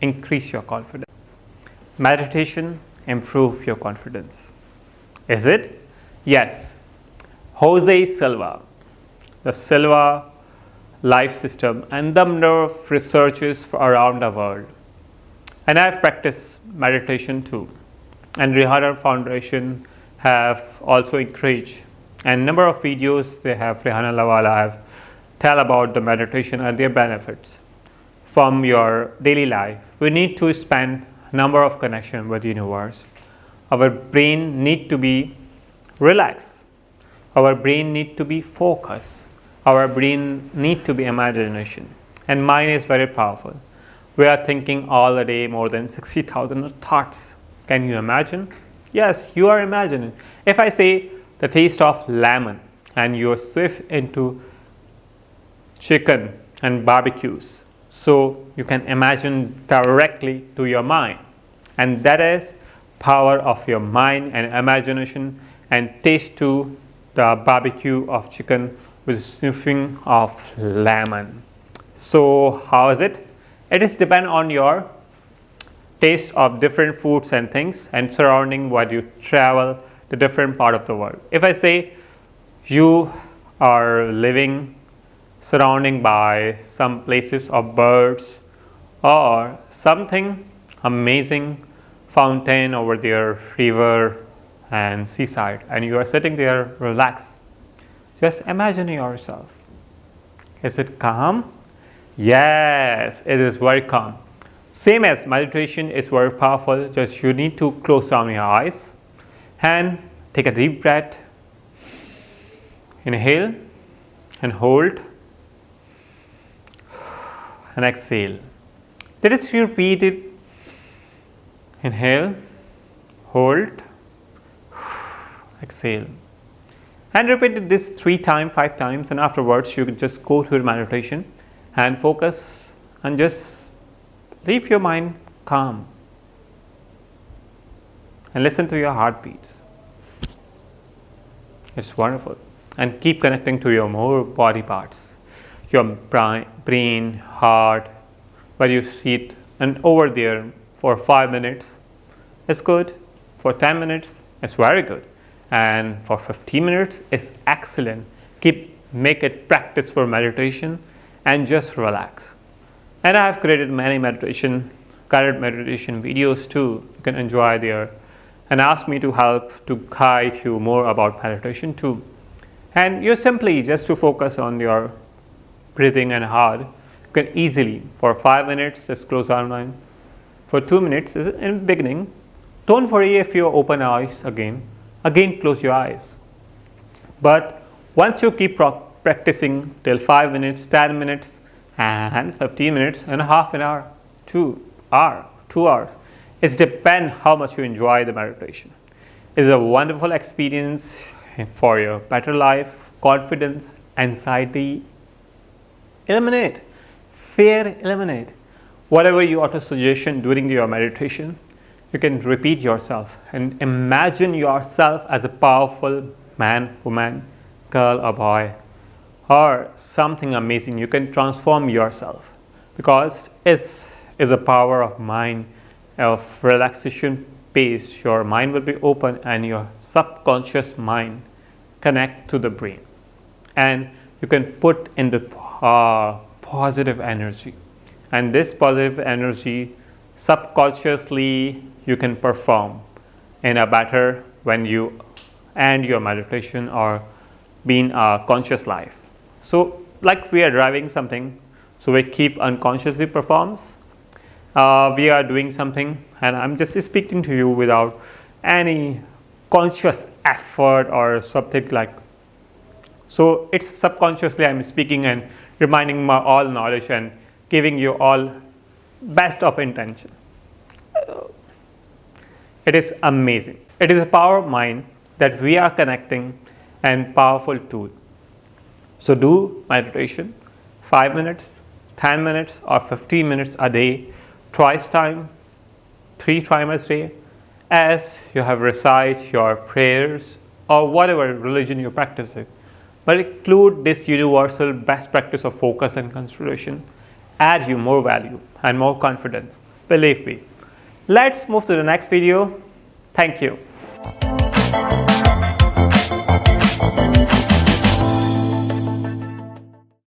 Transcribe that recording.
increase your confidence. Meditation improve your confidence. Is it? Yes. Jose Silva, the Silva life system, and number of researchers around the world. And I have practiced meditation too. And Rihanna Foundation have also encouraged. And number of videos they have, Rihanna Lawala have tell about the meditation and their benefits from your daily life. We need to spend number of connection with the universe. Our brain need to be relaxed. Our brain need to be focused. Our brain need to be imagination. And mind is very powerful. We are thinking all the day more than 60,000 thoughts. Can you imagine? Yes, you are imagining. If I say the taste of lemon and you shift into chicken and barbecues, so you can imagine directly to your mind. And that is power of your mind and imagination, and taste to the barbecue of chicken with sniffing of lemon. So how is it? It is depend on your taste of different foods and things and surrounding what you travel to different part of the world. If I say you are living surrounding by some places of birds or something amazing fountain over there, river and seaside, and you are sitting there relaxed, just imagine yourself. Is it calm? Yes, it is very calm. Same as meditation is very powerful. Just you need to close down your eyes and take a deep breath. Inhale and hold and exhale. Let us repeat it. Inhale, hold, exhale. And repeat this 3 times, 5 times, and afterwards you can just go to your meditation and focus and just leave your mind calm and listen to your heartbeats. It's wonderful. And keep connecting to your more body parts, your brain, heart, where you sit, and over there for 5 minutes is good, for 10 minutes it's very good, and for 15 minutes is excellent. Make it practice for meditation and just relax. And I have created many guided meditation videos too. You can enjoy there and ask me to help to guide you more about meditation too. And you simply just to focus on your breathing and heart. You can easily for 5 minutes just close your mind. For 2 minutes in the beginning, don't worry if you open eyes again close your eyes. But once you keep practicing till 5 minutes, 10 minutes and 15 minutes and half an hour, 2 hours, it depends how much you enjoy the meditation. It is a wonderful experience for your better life, confidence, anxiety, eliminate, fear, eliminate. Whatever you auto-suggestion during your meditation, you can repeat yourself and imagine yourself as a powerful man, woman, girl or boy, or something amazing. You can transform yourself because it is a power of mind, of relaxation pace. Your mind will be open and your subconscious mind connect to the brain, and you can put in the positive energy, and this positive energy subconsciously you can perform in a better when you end your meditation or being a conscious life. So like we are driving something, so we keep unconsciously performs. We are doing something and I'm just speaking to you without any conscious effort or something like. So it's subconsciously I'm speaking and reminding my all knowledge and giving you all best of intention. It is amazing. It is a power of mind that we are connecting and powerful tool. So do meditation 5 minutes, 10 minutes or 15 minutes a day, twice time, 3 times a day, as you have recite your prayers or whatever religion you practice it. But include this universal best practice of focus and concentration, add you more value and more confidence. believe me. Let's move to the next video. Thank you.